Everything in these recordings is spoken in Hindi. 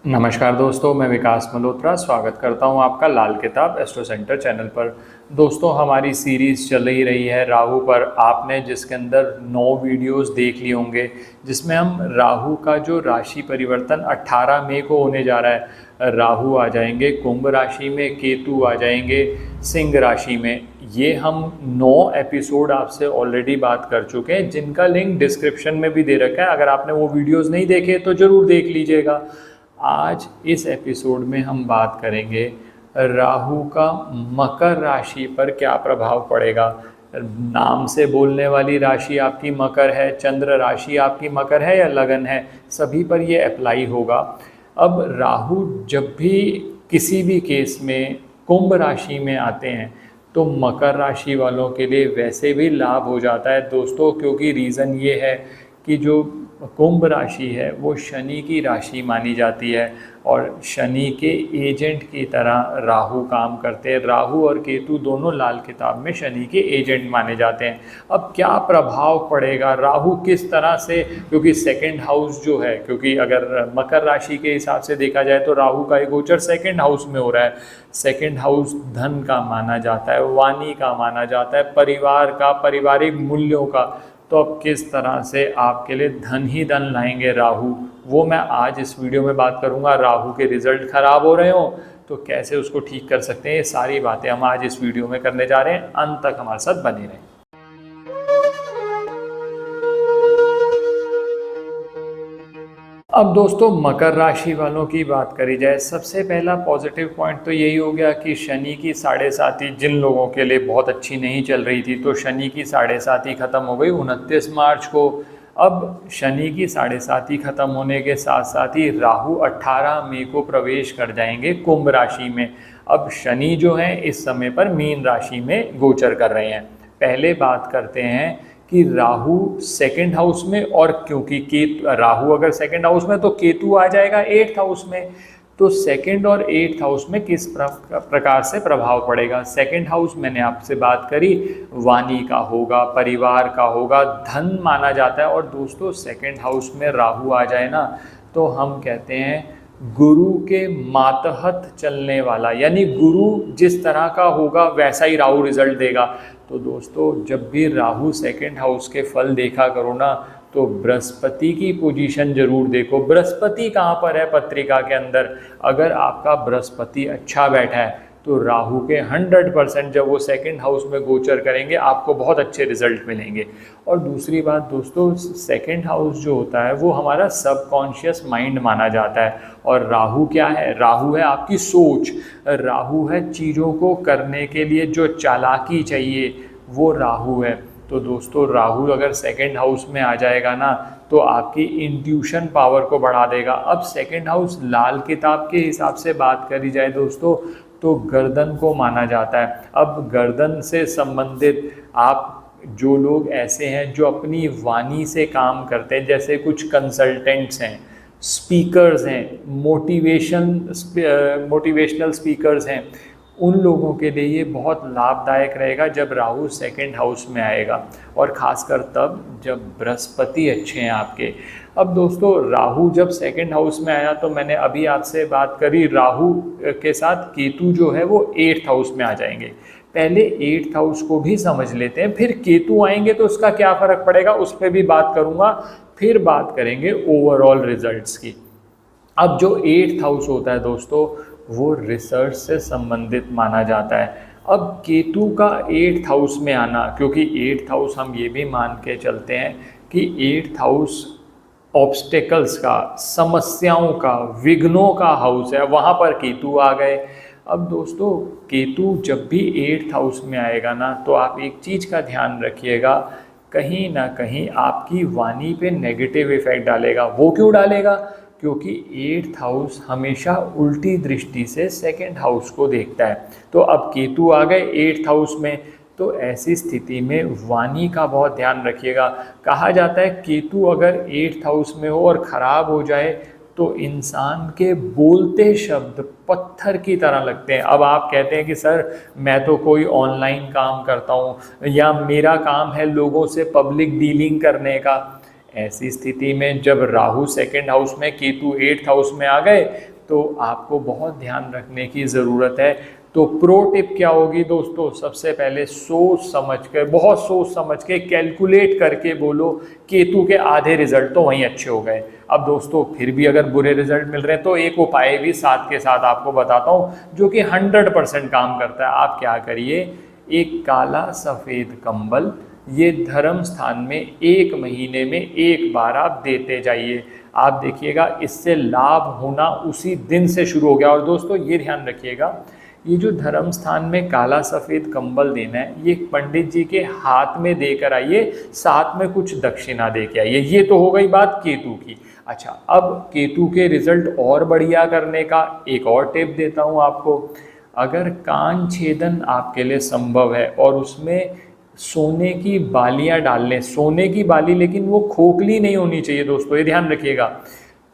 नमस्कार दोस्तों, मैं विकास मल्होत्रा स्वागत करता हूं आपका लाल किताब एस्ट्रो सेंटर चैनल पर। दोस्तों, हमारी सीरीज़ चल ही रही है राहु पर। आपने जिसके अंदर 9 वीडियोस देख लिए होंगे, जिसमें हम राहु का जो राशि परिवर्तन 18 मई को होने जा रहा है। राहु आ जाएंगे कुंभ राशि में, केतु आ जाएंगे सिंह राशि में। ये हम 9 एपिसोड आपसे ऑलरेडी बात कर चुके हैं, जिनका लिंक डिस्क्रिप्शन में भी दे रखा है। अगर आपने वो वीडियोज़ नहीं देखे तो ज़रूर देख लीजिएगा। आज इस एपिसोड में हम बात करेंगे राहु का मकर राशि पर क्या प्रभाव पड़ेगा। नाम से बोलने वाली राशि आपकी मकर है, चंद्र राशि आपकी मकर है या लगन है, सभी पर ये अप्लाई होगा। अब राहु जब भी किसी भी केस में कुंभ राशि में आते हैं तो मकर राशि वालों के लिए वैसे भी लाभ हो जाता है दोस्तों, क्योंकि रीज़न ये है कि जो कुंभ राशि है वो शनि की राशि मानी जाती है और शनि के एजेंट की तरह राहु काम करते हैं। राहु और केतु दोनों लाल किताब में शनि के एजेंट माने जाते हैं। अब क्या प्रभाव पड़ेगा, राहु किस तरह से, क्योंकि सेकंड हाउस जो है, क्योंकि अगर मकर राशि के हिसाब से देखा जाए तो राहु का एक गोचर सेकंड हाउस में हो रहा है। सेकंड हाउस धन का माना जाता है, वाणी का माना जाता है, परिवार का, पारिवारिक मूल्यों का। तो अब किस तरह से आपके लिए धन ही धन लाएंगे राहु, वो मैं आज इस वीडियो में बात करूंगा। राहु के रिजल्ट खराब हो रहे हो तो कैसे उसको ठीक कर सकते हैं, ये सारी बातें हम आज इस वीडियो में करने जा रहे हैं। अंत तक हमारे साथ बने रहें। अब दोस्तों, मकर राशि वालों की बात करी जाए, सबसे पहला पॉजिटिव पॉइंट तो यही हो गया कि शनि की 7.5 जिन लोगों के लिए बहुत अच्छी नहीं चल रही थी, तो शनि की 7.5 खत्म हो गई 29 मार्च को। अब शनि की 7.5 खत्म होने के साथ साथ ही राहु 18 मई को प्रवेश कर जाएंगे कुंभ राशि में। अब शनि जो है इस समय पर मीन राशि में गोचर कर रहे हैं। पहले बात करते हैं कि राहु सेकंड हाउस में, और क्योंकि केतु, राहु अगर सेकंड हाउस में तो केतु आ जाएगा 8th हाउस में। तो सेकंड और 8th हाउस में किस प्रकार से प्रभाव पड़ेगा। सेकंड हाउस मैंने आपसे बात करी, वाणी का होगा, परिवार का होगा, धन माना जाता है। और दोस्तों, सेकंड हाउस में राहु आ जाए ना तो हम कहते हैं गुरु के मातहत चलने वाला, यानी गुरु जिस तरह का होगा वैसा ही राहु रिजल्ट देगा। तो दोस्तों, जब भी राहु सेकंड हाउस के फल देखा करो ना तो बृहस्पति की पोजीशन जरूर देखो। बृहस्पति कहाँ पर है पत्रिका के अंदर, अगर आपका बृहस्पति अच्छा बैठा है तो राहु के 100% जब वो सेकंड हाउस में गोचर करेंगे आपको बहुत अच्छे रिजल्ट मिलेंगे। और दूसरी बात दोस्तों, सेकंड हाउस जो होता है वो हमारा सबकॉन्शियस माइंड माना जाता है। और राहु क्या है, राहु है आपकी सोच, राहु है चीज़ों को करने के लिए जो चालाकी चाहिए, वो राहु है। तो दोस्तों, राहु अगर सेकंड हाउस में आ जाएगा ना तो आपकी इंट्यूशन पावर को बढ़ा देगा। अब सेकंड हाउस लाल किताब के हिसाब से बात करी जाए दोस्तों तो गर्दन को माना जाता है। अब गर्दन से संबंधित आप जो लोग ऐसे हैं जो अपनी वाणी से काम करते हैं, जैसे कुछ कंसल्टेंट्स हैं, स्पीकर्स हैं, मोटिवेशनल स्पीकर्स हैं, उन लोगों के लिए ये बहुत लाभदायक रहेगा जब राहु सेकंड हाउस में आएगा, और ख़ासकर तब जब बृहस्पति अच्छे हैं आपके। अब दोस्तों, राहु जब सेकंड हाउस में आया तो मैंने अभी आपसे बात करी, राहु के साथ केतु जो है वो 8th हाउस में आ जाएंगे। पहले 8th हाउस को भी समझ लेते हैं, फिर केतु आएंगे तो उसका क्या फ़र्क पड़ेगा उस पर भी बात करूँगा। फिर बात करेंगे ओवरऑल रिजल्ट्स की। अब जो 8th हाउस होता है दोस्तों वो रिसर्च से संबंधित माना जाता है। अब केतु का 8th हाउस में आना, क्योंकि 8th हाउस हम ये भी मान के चलते हैं कि 8th हाउस ऑब्स्टेकल्स का, समस्याओं का, विघ्नों का हाउस है, वहाँ पर केतु आ गए। अब दोस्तों, केतु जब भी 8th हाउस में आएगा ना तो आप एक चीज़ का ध्यान रखिएगा, कहीं ना कहीं आपकी वाणी पे नेगेटिव इफेक्ट डालेगा। वो क्यों डालेगा, क्योंकि 8th हाउस हमेशा उल्टी दृष्टि से सेकंड हाउस को देखता है। तो अब केतु आ गए 8th हाउस में, तो ऐसी स्थिति में वाणी का बहुत ध्यान रखिएगा। कहा जाता है केतु अगर 8th हाउस में हो और ख़राब हो जाए तो इंसान के बोलते शब्द पत्थर की तरह लगते हैं। अब आप कहते हैं कि सर मैं तो कोई ऑनलाइन काम करता हूँ या मेरा काम है लोगों से पब्लिक डीलिंग करने का, ऐसी स्थिति में जब राहु सेकंड हाउस में, केतु 8th हाउस में आ गए, तो आपको बहुत ध्यान रखने की ज़रूरत है। तो प्रो टिप क्या होगी दोस्तों, सबसे पहले सोच समझ कर, बहुत सोच समझ के, कैलकुलेट करके बोलो। केतु के आधे रिजल्ट तो वहीं अच्छे हो गए। अब दोस्तों फिर भी अगर बुरे रिजल्ट मिल रहे हैं तो एक उपाय भी साथ के साथ आपको बताता हूँ जो कि 100% काम करता है। आप क्या करिए, एक काला सफ़ेद कंबल ये धर्म स्थान में 1 महीने में 1 बार आप देते जाइए। आप देखिएगा इससे लाभ होना उसी दिन से शुरू हो गया। और दोस्तों ये ध्यान रखिएगा, ये जो धर्म स्थान में काला सफ़ेद कंबल देना है, ये पंडित जी के हाथ में देकर आइए, साथ में कुछ दक्षिणा दे के आइए। ये तो हो गई बात केतु की। अच्छा, अब केतु के रिजल्ट और बढ़िया करने का एक और टिप देता हूँ आपको। अगर कान छेदन आपके लिए संभव है और उसमें सोने की बालियां डाल लें, सोने की बाली, लेकिन वो खोखली नहीं होनी चाहिए दोस्तों, ये ध्यान रखिएगा,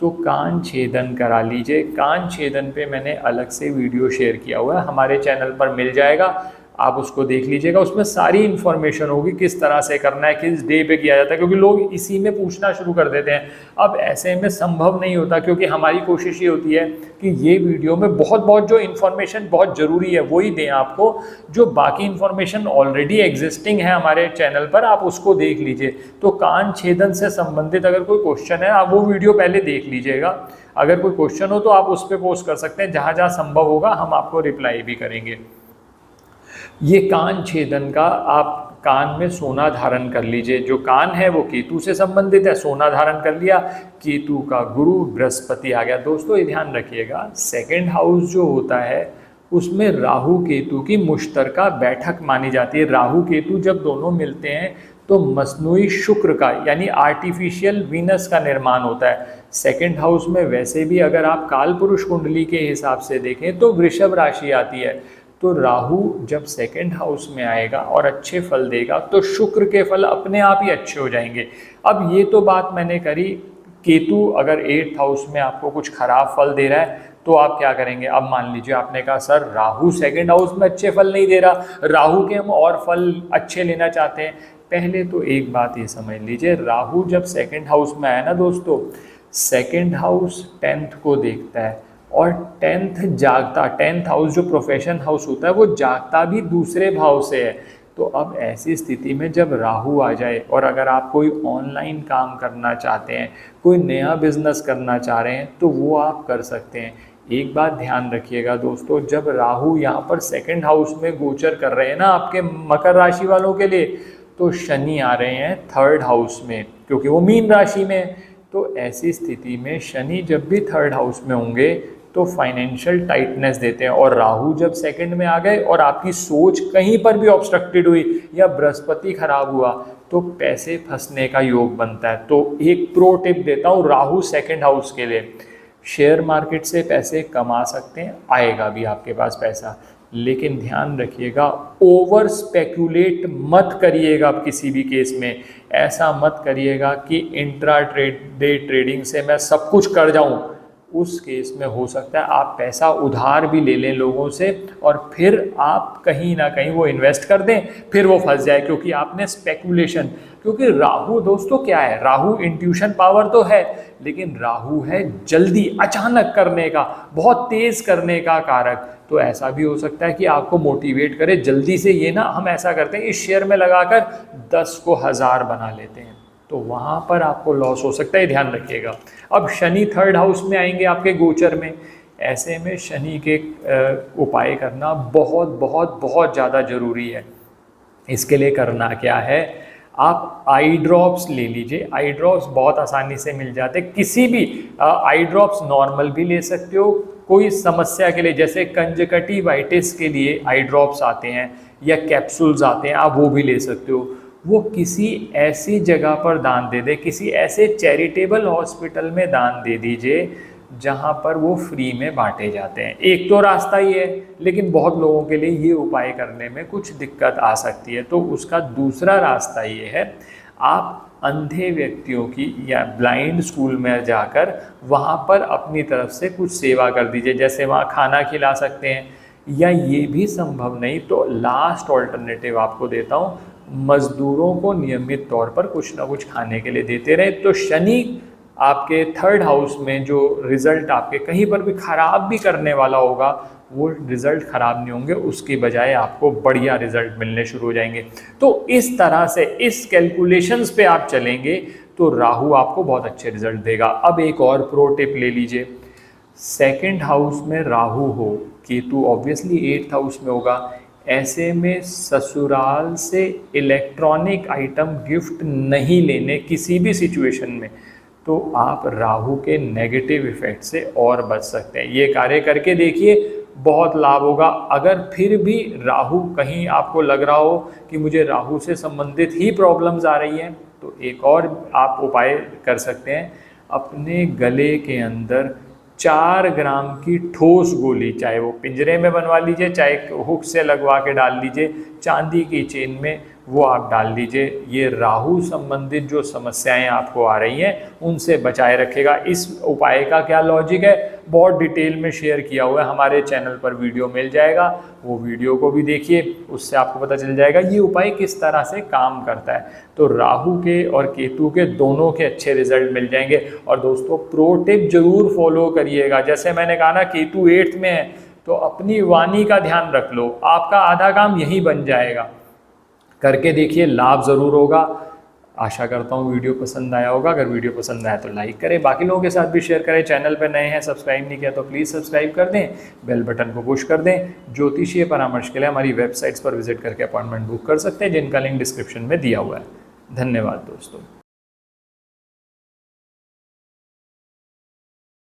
तो कान छेदन करा लीजिए। कान छेदन पे मैंने अलग से वीडियो शेयर किया हुआ है, हमारे चैनल पर मिल जाएगा, आप उसको देख लीजिएगा। उसमें सारी इन्फॉर्मेशन होगी किस तरह से करना है, किस डे पे किया जाता है, क्योंकि लोग इसी में पूछना शुरू कर देते हैं। अब ऐसे में संभव नहीं होता, क्योंकि हमारी कोशिश ये होती है कि ये वीडियो में बहुत जो इन्फॉर्मेशन बहुत ज़रूरी है वही दें आपको। जो बाकी इन्फॉर्मेशन ऑलरेडी एग्जिस्टिंग है हमारे चैनल पर, आप उसको देख लीजिए। तो कान छेदन से संबंधित अगर कोई क्वेश्चन है, आप वो वीडियो पहले देख लीजिएगा। अगर कोई क्वेश्चन हो तो आप उस पर पोस्ट कर सकते हैं, जहाँ जहाँ संभव होगा हम आपको रिप्लाई भी करेंगे। ये कान छेदन का, आप कान में सोना धारण कर लीजिए। जो कान है वो केतु से संबंधित है, सोना धारण कर लिया। केतु का गुरु बृहस्पति आ गया। दोस्तों ये ध्यान रखिएगा, सेकंड हाउस जो होता है उसमें राहु केतु की मुश्तरका बैठक मानी जाती है। राहु केतु जब दोनों मिलते हैं तो मस्नुई शुक्र का, यानी आर्टिफिशियल वीनस का निर्माण होता है। सेकंड हाउस में वैसे भी अगर आप काल पुरुष कुंडली के हिसाब से देखें तो वृषभ राशि आती है। तो राहु जब सेकंड हाउस में आएगा और अच्छे फल देगा तो शुक्र के फल अपने आप ही अच्छे हो जाएंगे। अब ये तो बात मैंने करी, केतु अगर 8th हाउस में आपको कुछ खराब फल दे रहा है तो आप क्या करेंगे। अब मान लीजिए आपने कहा सर राहु सेकंड हाउस में अच्छे फल नहीं दे रहा, राहु के हम और फल अच्छे लेना चाहते हैं। पहले तो एक बात ये समझ लीजिए, राहु जब सेकंड हाउस में आया ना दोस्तों, सेकंड हाउस 10th को देखता है और 10th जागता, 10th हाउस जो प्रोफेशन हाउस होता है वो जागता भी दूसरे भाव से है। तो अब ऐसी स्थिति में जब राहु आ जाए और अगर आप कोई ऑनलाइन काम करना चाहते हैं, कोई नया बिजनेस करना चाह रहे हैं, तो वो आप कर सकते हैं। एक बात ध्यान रखिएगा दोस्तों, जब राहु यहाँ पर सेकंड हाउस में गोचर कर रहे हैं ना आपके मकर राशि वालों के लिए, तो शनि आ रहे हैं 3rd हाउस में, क्योंकि वो मीन राशि में। तो ऐसी स्थिति में शनि जब भी 3rd हाउस में होंगे तो फाइनेंशियल टाइटनेस देते हैं। और राहु जब सेकंड में आ गए और आपकी सोच कहीं पर भी ऑब्स्ट्रक्टेड हुई या बृहस्पति खराब हुआ तो पैसे फंसने का योग बनता है। तो एक प्रो टिप देता हूँ राहु सेकंड हाउस के लिए, शेयर मार्केट से पैसे कमा सकते हैं, आएगा भी आपके पास पैसा, लेकिन ध्यान रखिएगा ओवर स्पेकुलेट मत करिएगा। किसी भी केस में ऐसा मत करिएगा कि इंट्रा डे ट्रेडिंग से मैं सब कुछ कर जाऊं। उस केस में हो सकता है आप पैसा उधार भी ले लें लोगों से और फिर आप कहीं ना कहीं वो इन्वेस्ट कर दें, फिर वो फंस जाए, क्योंकि आपने स्पेकुलेशन। क्योंकि राहु दोस्तों क्या है, राहु इंट्यूशन पावर तो है, लेकिन राहु है जल्दी अचानक करने का, बहुत तेज करने का कारक। तो ऐसा भी हो सकता है कि आपको मोटिवेट करे जल्दी से, ये ना हम ऐसा करते हैं इस शेयर में लगाकर 10 को 1000 बना लेते हैं, तो वहाँ पर आपको लॉस हो सकता है, ध्यान रखिएगा। अब शनि 3rd हाउस में आएंगे आपके गोचर में, ऐसे में शनि के उपाय करना बहुत बहुत बहुत ज़्यादा ज़रूरी है। इसके लिए करना क्या है, आप आई ड्रॉप्स ले लीजिए। आई ड्रॉप्स बहुत आसानी से मिल जाते, किसी भी आई ड्रॉप्स नॉर्मल भी ले सकते हो, कोई समस्या के लिए जैसे कंजक्टिवाइटिस के लिए आई ड्रॉप्स आते हैं या कैप्सूल्स आते हैं, आप वो भी ले सकते हो। वो किसी ऐसी जगह पर दान दे दे, किसी ऐसे चैरिटेबल हॉस्पिटल में दान दे दीजिए जहाँ पर वो फ्री में बांटे जाते हैं। एक तो रास्ता ही है, लेकिन बहुत लोगों के लिए ये उपाय करने में कुछ दिक्कत आ सकती है। तो उसका दूसरा रास्ता ये है, आप अंधे व्यक्तियों की या ब्लाइंड स्कूल में जाकर वहाँ पर अपनी तरफ से कुछ सेवा कर दीजिए, जैसे वहाँ खाना खिला सकते हैं, या ये भी संभव नहीं तो लास्ट ऑल्टरनेटिव आपको देता हूँ, मजदूरों को नियमित तौर पर कुछ ना कुछ खाने के लिए देते रहे। तो शनि आपके थर्ड हाउस में जो रिजल्ट आपके कहीं पर भी खराब भी करने वाला होगा, वो रिजल्ट खराब नहीं होंगे, उसकी बजाय आपको बढ़िया रिजल्ट मिलने शुरू हो जाएंगे। तो इस तरह से इस कैलकुलेशंस पे आप चलेंगे तो राहु आपको बहुत अच्छे रिजल्ट देगा। अब एक और प्रो टिप ले लीजिए, सेकंड हाउस में राहु हो, केतु ऑब्वियसली एट्थ हाउस में होगा, ऐसे में ससुराल से इलेक्ट्रॉनिक आइटम गिफ्ट नहीं लेने किसी भी सिचुएशन में, तो आप राहु के नेगेटिव इफेक्ट से और बच सकते हैं। ये कार्य करके देखिए, बहुत लाभ होगा। अगर फिर भी राहु कहीं आपको लग रहा हो कि मुझे राहु से संबंधित ही प्रॉब्लम्स आ रही हैं, तो एक और आप उपाय कर सकते हैं, अपने गले के अंदर 4 ग्राम की ठोस गोली, चाहे वो पिंजरे में बनवा लीजिए, चाहे हुक से लगवा के डाल लीजिए, चांदी की चेन में वो आप डाल लीजिए। ये राहु संबंधित जो समस्याएं आपको आ रही हैं उनसे बचाए रखेगा। इस उपाय का क्या लॉजिक है, बहुत डिटेल में शेयर किया हुआ है, हमारे चैनल पर वीडियो मिल जाएगा, वो वीडियो को भी देखिए, उससे आपको पता चल जाएगा ये उपाय किस तरह से काम करता है। तो राहु के और केतु के दोनों के अच्छे रिजल्ट मिल जाएंगे। और दोस्तों प्रो टिप जरूर फॉलो करिएगा। जैसे मैंने कहा ना, केतु 8th में है, तो अपनी वाणी का ध्यान रख लो, आपका आधा काम यही बन जाएगा। करके देखिए, लाभ ज़रूर होगा। आशा करता हूँ वीडियो पसंद आया होगा। अगर वीडियो पसंद आया तो लाइक करें, बाकी लोगों के साथ भी शेयर करें। चैनल पर नए हैं, सब्सक्राइब नहीं किया तो प्लीज़ सब्सक्राइब कर दें, बेल बटन को पुश कर दें। ज्योतिषीय परामर्श के लिए हमारी वेबसाइट्स पर विजिट करके अपॉइंटमेंट बुक कर सकते हैं, जिनका लिंक डिस्क्रिप्शन में दिया हुआ है। धन्यवाद दोस्तों।